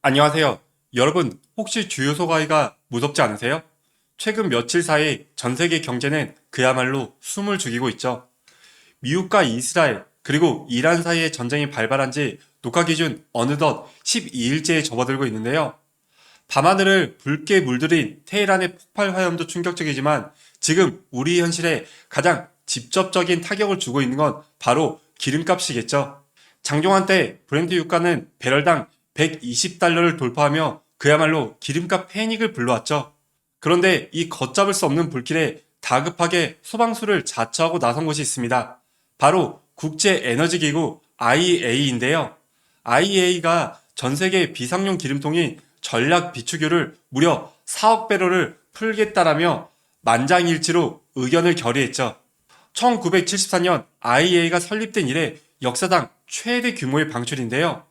안녕하세요. 여러분, 혹시 주유소 가기가 무섭지 않으세요? 최근 며칠 사이 전 세계 경제는 그야말로 숨을 죽이고 있죠. 미국과 이스라엘, 그리고 이란 사이의 전쟁이 발발한 지 녹화 기준 어느덧 12일째에 접어들고 있는데요. 밤하늘을 붉게 물들인 테헤란의 폭발 화염도 충격적이지만 지금 우리 현실에 가장 직접적인 타격을 주고 있는 건 바로 기름값이겠죠. 장중한 때 브렌트 유가는 배럴당 120달러를 돌파하며 그야말로 기름값 패닉을 불러왔죠. 그런데 이 걷잡을 수 없는 불길에 다급하게 소방수를 자처하고 나선 곳이 있습니다. 바로 국제에너지기구 IEA인데요. IEA가 전 세계 비상용 기름통인 전략 비축유를 무려 4억 배럴을 풀겠다라며 만장일치로 의견을 결의했죠. 1974년 IEA가 설립된 이래 역사상 최대 규모의 방출인데요.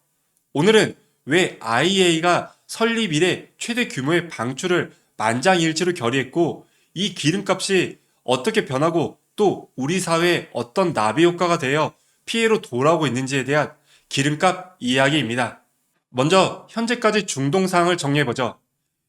오늘은 왜 IEA가 설립 이래 최대 규모의 방출을 만장일치로 결의했고 이 기름값이 어떻게 변하고 또 우리 사회에 어떤 나비 효과가 되어 피해로 돌아오고 있는지에 대한 기름값 이야기입니다. 먼저 현재까지 중동 상황을 정리해보죠.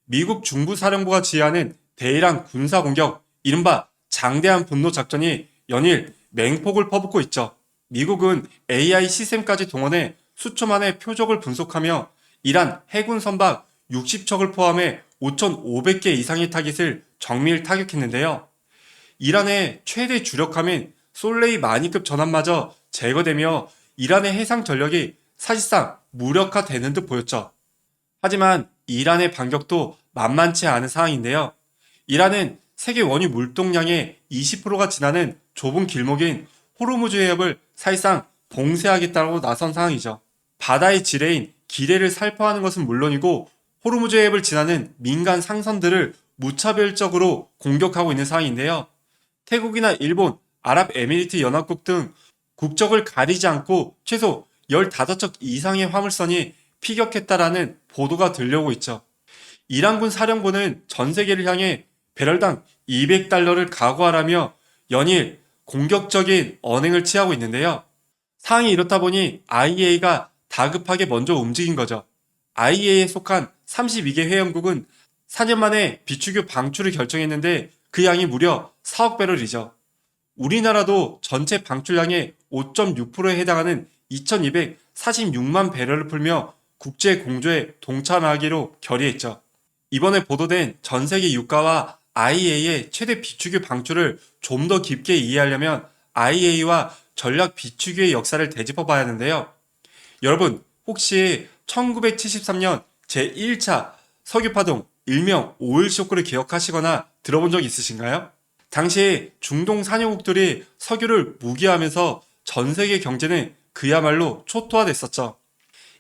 미국 중부사령부가 지휘하는 대이란 군사공격, 이른바 장대한 분노 작전이 연일 맹폭을 퍼붓고 있죠. 미국은 AI 시스템까지 동원해 수초 만에 표적을 분석하며 이란 해군 선박 60척을 포함해 5,500개 이상의 타깃을 정밀 타격했는데요. 이란의 최대 주력함인 솔레이마니급 전함마저 제거되며 이란의 해상 전력이 사실상 무력화되는 듯 보였죠. 하지만 이란의 반격도 만만치 않은 상황인데요. 이란은 세계 원유 물동량의 20%가 지나는 좁은 길목인 호르무즈 해협을 사실상 봉쇄하겠다고 나선 상황이죠. 바다의 지뢰인 기뢰를 살포하는 것은 물론이고 호르무즈 해협을 지나는 민간 상선들을 무차별적으로 공격하고 있는 상황인데요. 태국이나 일본, 아랍에미리트 연합국 등 국적을 가리지 않고 최소 15척 이상의 화물선이 피격했다라는 보도가 들려오고 있죠. 이란군 사령부는 전 세계를 향해 배럴당 200달러를 각오하라며 연일 공격적인 언행을 취하고 있는데요. 상황이 이렇다 보니 IEA가 다급하게 먼저 움직인 거죠. IEA에 속한 32개 회원국은 4년 만에 비축유 방출을 결정했는데 그 양이 무려 4억 배럴이죠. 우리나라도 전체 방출량의 5.6%에 해당하는 2246만 배럴을 풀며 국제 공조에 동참하기로 결의했죠. 이번에 보도된 전 세계 유가와 IEA의 최대 비축유 방출을 좀 더 깊게 이해하려면 IEA와 전략 비축유의 역사를 되짚어 봐야 하는데요. 여러분, 혹시 1973년 제1차 석유파동 일명 오일 쇼크를 기억하시거나 들어본 적 있으신가요? 당시 중동 산유국들이 석유를 무기화하면서 전 세계 경제는 그야말로 초토화됐었죠.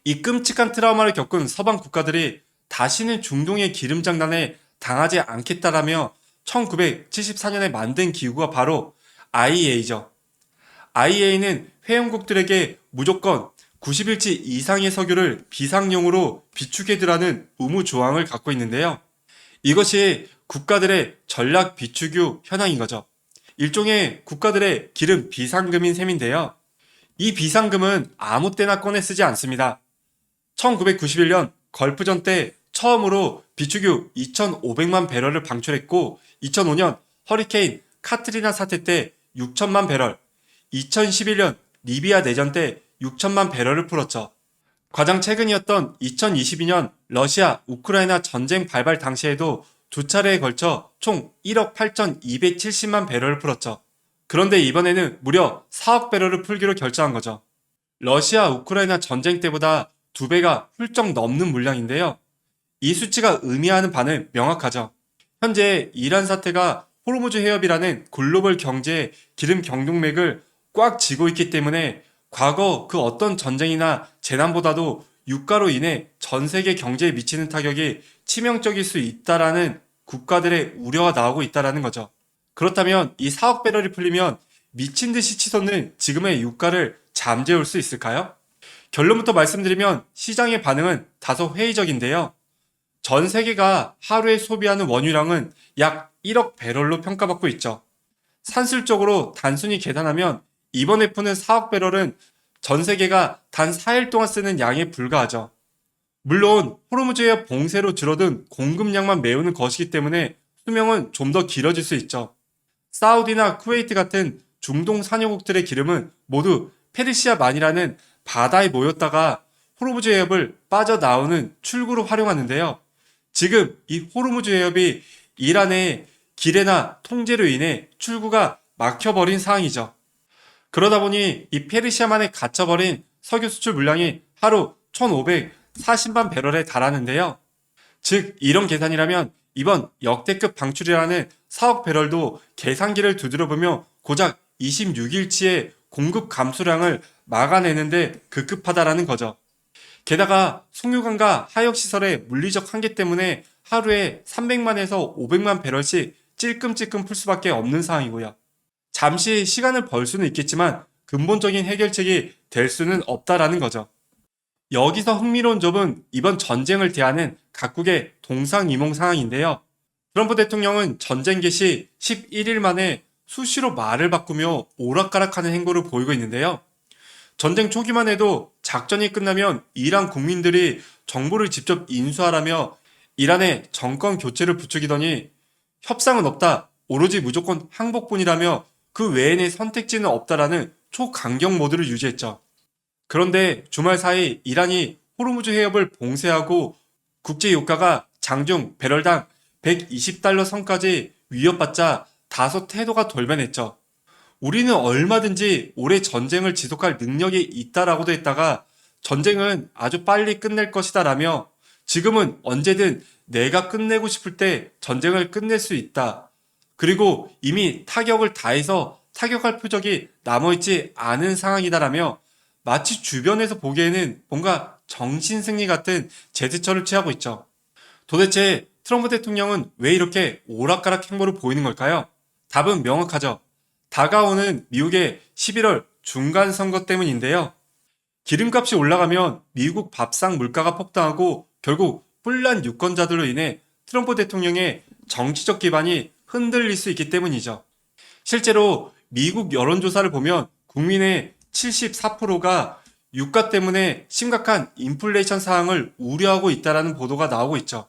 이 끔찍한 트라우마를 겪은 서방 국가들이 다시는 중동의 기름 장난에 당하지 않겠다라며 1974년에 만든 기구가 바로 IEA죠. IEA는 회원국들에게 무조건 90일치 이상의 석유를 비상용으로 비축해두라는 의무 조항을 갖고 있는데요. 이것이 국가들의 전략 비축유 현황인 거죠. 일종의 국가들의 기름 비상금인 셈인데요. 이 비상금은 아무 때나 꺼내 쓰지 않습니다. 1991년 걸프전 때 처음으로 비축유 2,500만 배럴을 방출했고 2005년 허리케인 카트리나 사태 때 6천만 배럴, 2011년 리비아 내전 때 6천만 배럴을 풀었죠. 가장 최근이었던 2022년 러시아 우크라이나 전쟁 발발 당시에도 두 차례에 걸쳐 총 1억 8,270만 배럴을 풀었죠. 그런데 이번에는 무려 4억 배럴을 풀기로 결정한 거죠. 러시아 우크라이나 전쟁 때보다 2배가 훌쩍 넘는 물량인데요. 이 수치가 의미하는 바는 명확하죠. 현재 이란 사태가 호르무즈 해협이라는 글로벌 경제의 기름 경동맥을 꽉 쥐고 있기 때문에 과거 그 어떤 전쟁이나 재난보다도 유가로 인해 전 세계 경제에 미치는 타격이 치명적일 수 있다라는 국가들의 우려가 나오고 있다라는 거죠. 그렇다면 이 4억 배럴이 풀리면 미친 듯이 치솟는 지금의 유가를 잠재울 수 있을까요? 결론부터 말씀드리면 시장의 반응은 다소 회의적인데요. 전 세계가 하루에 소비하는 원유량은 약 1억 배럴로 평가받고 있죠. 산술적으로 단순히 계산하면 이번에 푸는 4억 배럴은 전 세계가 단 4일 동안 쓰는 양에 불과하죠. 물론 호르무즈의 봉쇄로 줄어든 공급량만 메우는 것이기 때문에 수명은 좀 더 길어질 수 있죠. 사우디나 쿠웨이트 같은 중동 산유국들의 기름은 모두 페르시아만이라는 바다에 모였다가 호르무즈 해협을 빠져나오는 출구로 활용하는데요. 지금 이 호르무즈 해협이 이란의 기뢰나 통제로 인해 출구가 막혀버린 상황이죠. 그러다 보니 이 페르시아만에 갇혀버린 석유 수출 물량이 하루 1,540만 배럴에 달하는데요. 즉 이런 계산이라면 이번 역대급 방출이라는 4억 배럴도 계산기를 두드려보며 고작 26일치의 공급 감소량을 막아내는데 급급하다라는 거죠. 게다가 송유관과 하역시설의 물리적 한계 때문에 하루에 300만에서 500만 배럴씩 찔끔찔끔 풀 수밖에 없는 상황이고요. 잠시 시간을 벌 수는 있겠지만 근본적인 해결책이 될 수는 없다라는 거죠. 여기서 흥미로운 점은 이번 전쟁을 대하는 각국의 동상이몽 상황인데요. 트럼프 대통령은 전쟁 개시 11일 만에 수시로 말을 바꾸며 오락가락하는 행보를 보이고 있는데요. 전쟁 초기만 해도 작전이 끝나면 이란 국민들이 정보를 직접 인수하라며 이란의 정권 교체를 부추기더니 협상은 없다, 오로지 무조건 항복뿐이라며 그 외에는 선택지는 없다라는 초강경 모드를 유지했죠. 그런데 주말 사이 이란이 호르무즈 해협을 봉쇄하고 국제 유가가 장중 배럴당 120달러 선까지 위협받자 다소 태도가 돌변했죠. 우리는 얼마든지 오래 전쟁을 지속할 능력이 있다라고도 했다가 전쟁은 아주 빨리 끝낼 것이다 라며 지금은 언제든 내가 끝내고 싶을 때 전쟁을 끝낼 수 있다. 그리고 이미 타격을 다해서 타격할 표적이 남아있지 않은 상황이다라며 마치 주변에서 보기에는 뭔가 정신승리 같은 제스처를 취하고 있죠. 도대체 트럼프 대통령은 왜 이렇게 오락가락 행보를 보이는 걸까요? 답은 명확하죠. 다가오는 미국의 11월 중간선거 때문인데요. 기름값이 올라가면 미국 밥상 물가가 폭등하고 결국 혼란 유권자들로 인해 트럼프 대통령의 정치적 기반이 흔들릴 수 있기 때문이죠. 실제로 미국 여론조사를 보면 국민의 74%가 유가 때문에 심각한 인플레이션 상황을 우려하고 있다는 보도가 나오고 있죠.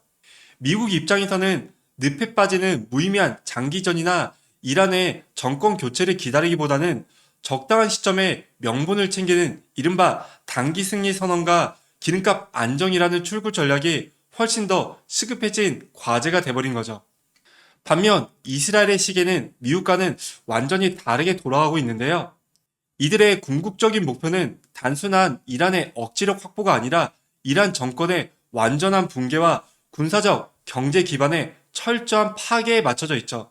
미국 입장에서는 늪에 빠지는 무의미한 장기전이나 이란의 정권 교체를 기다리기보다는 적당한 시점에 명분을 챙기는 이른바 단기 승리 선언과 기름값 안정이라는 출구 전략이 훨씬 더 시급해진 과제가 돼버린 거죠. 반면 이스라엘의 시계는 미국과는 완전히 다르게 돌아가고 있는데요. 이들의 궁극적인 목표는 단순한 이란의 억지력 확보가 아니라 이란 정권의 완전한 붕괴와 군사적 경제 기반의 철저한 파괴에 맞춰져 있죠.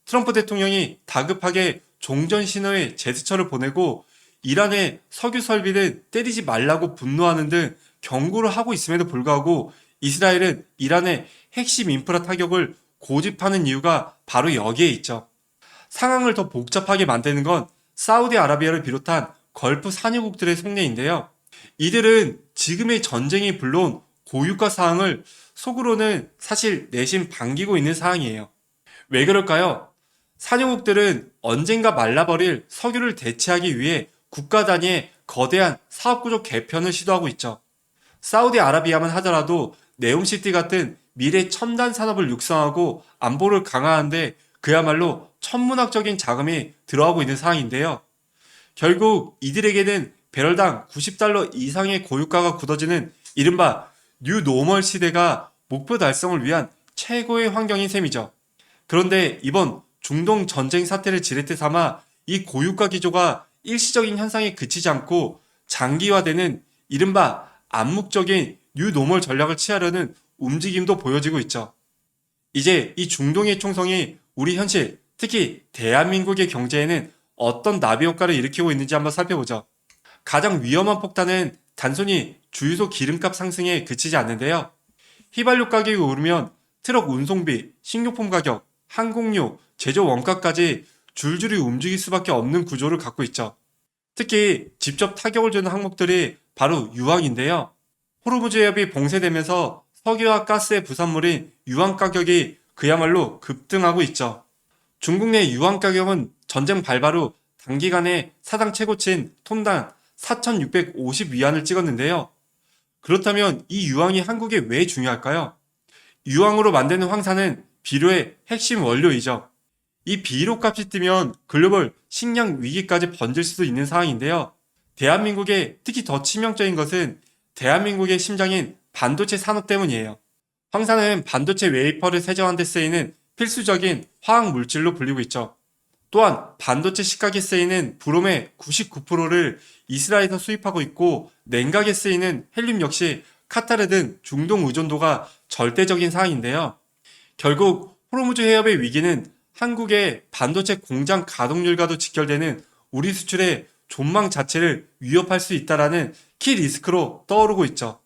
트럼프 대통령이 다급하게 종전 신호의 제스처를 보내고 이란의 석유 설비를 때리지 말라고 분노하는 등 경고를 하고 있음에도 불구하고 이스라엘은 이란의 핵심 인프라 타격을 고집하는 이유가 바로 여기에 있죠. 상황을 더 복잡하게 만드는 건 사우디아라비아를 비롯한 걸프 산유국들의 속내인데요. 이들은 지금의 전쟁이 불러온 고유가 사항을 속으로는 사실 내심 반기고 있는 상황이에요. 왜 그럴까요? 산유국들은 언젠가 말라버릴 석유를 대체하기 위해 국가 단위의 거대한 사업구조 개편을 시도하고 있죠. 사우디아라비아만 하더라도 네옴시티 같은 미래 첨단 산업을 육성하고 안보를 강화하는데 그야말로 천문학적인 자금이 들어가고 있는 상황인데요. 결국 이들에게는 배럴당 90달러 이상의 고유가가 굳어지는 이른바 뉴 노멀 시대가 목표 달성을 위한 최고의 환경인 셈이죠. 그런데 이번 중동 전쟁 사태를 지렛대 삼아 이 고유가 기조가 일시적인 현상에 그치지 않고 장기화되는 이른바 암묵적인 뉴 노멀 전략을 취하려는 움직임도 보여지고 있죠. 이제 이 중동의 총성이 우리 현실, 특히 대한민국의 경제에는 어떤 나비 효과를 일으키고 있는지 한번 살펴보죠. 가장 위험한 폭탄은 단순히 주유소 기름값 상승에 그치지 않는데요. 휘발유 가격이 오르면 트럭 운송비, 식료품 가격, 항공료, 제조 원가까지 줄줄이 움직일 수밖에 없는 구조를 갖고 있죠. 특히 직접 타격을 주는 항목들이 바로 유황인데요. 호르무즈 해협이 봉쇄되면서 석유와 가스의 부산물인 유황 가격이 그야말로 급등하고 있죠. 중국 내 유황 가격은 전쟁 발발 후 단기간에 사상 최고치인 톤당 4,650위안을 찍었는데요. 그렇다면 이 유황이 한국에 왜 중요할까요? 유황으로 만드는 황산은 비료의 핵심 원료이죠. 이 비료 값이 뛰면 글로벌 식량 위기까지 번질 수도 있는 상황인데요. 대한민국에 특히 더 치명적인 것은 대한민국의 심장인 반도체 산업 때문이에요. 황산은 반도체 웨이퍼를 세정하는 데 쓰이는 필수적인 화학 물질로 불리고 있죠. 또한 반도체 식각에 쓰이는 브롬의 99%를 이스라엘에서 수입하고 있고, 냉각에 쓰이는 헬륨 역시 카타르 등 중동 의존도가 절대적인 상황인데요. 결국 호르무즈 해협의 위기는 한국의 반도체 공장 가동률과도 직결되는 우리 수출의 존망 자체를 위협할 수 있다라는 키 리스크로 떠오르고 있죠.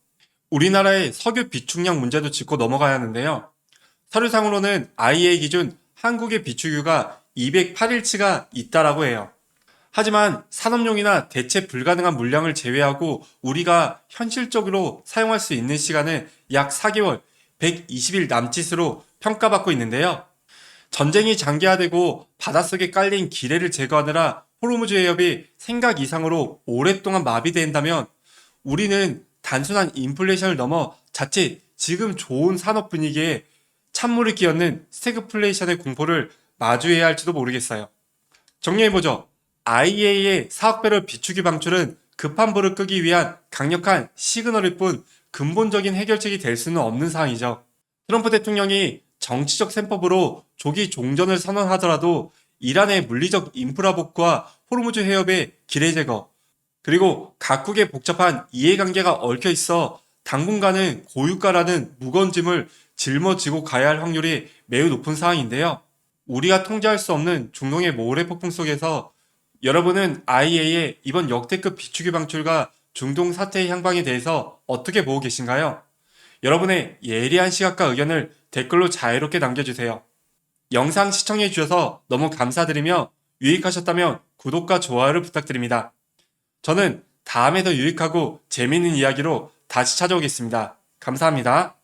우리나라의 석유 비축량 문제도 짚고 넘어가야 하는데요. 서류상으로는 IEA 기준 한국의 비축유가 208일치가 있다라고 해요. 하지만 산업용이나 대체 불가능한 물량을 제외하고 우리가 현실적으로 사용할 수 있는 시간은 약 4개월, 120일 남짓으로 평가받고 있는데요. 전쟁이 장기화되고 바닷속에 깔린 기뢰를 제거하느라 호르무즈 해협이 생각 이상으로 오랫동안 마비된다면 우리는 단순한 인플레이션을 넘어 자칫 지금 좋은 산업 분위기에 찬물을 끼얹는 스태그플레이션의 공포를 마주해야 할지도 모르겠어요. 정리해보죠. IEA의 사업배럴 비축유 방출은 급한 불을 끄기 위한 강력한 시그널일 뿐 근본적인 해결책이 될 수는 없는 사항이죠. 트럼프 대통령이 정치적 셈법으로 조기 종전을 선언하더라도 이란의 물리적 인프라 복구와 호르무즈 해협의 기뢰 제거, 그리고 각국의 복잡한 이해관계가 얽혀 있어 당분간은 고유가라는 무거운 짐을 짊어지고 가야 할 확률이 매우 높은 상황인데요. 우리가 통제할 수 없는 중동의 모래폭풍 속에서 여러분은 IEA의 이번 역대급 비축유 방출과 중동 사태의 향방에 대해서 어떻게 보고 계신가요? 여러분의 예리한 시각과 의견을 댓글로 자유롭게 남겨주세요. 영상 시청해주셔서 너무 감사드리며 유익하셨다면 구독과 좋아요를 부탁드립니다. 저는 다음에 더 유익하고 재미있는 이야기로 다시 찾아오겠습니다. 감사합니다.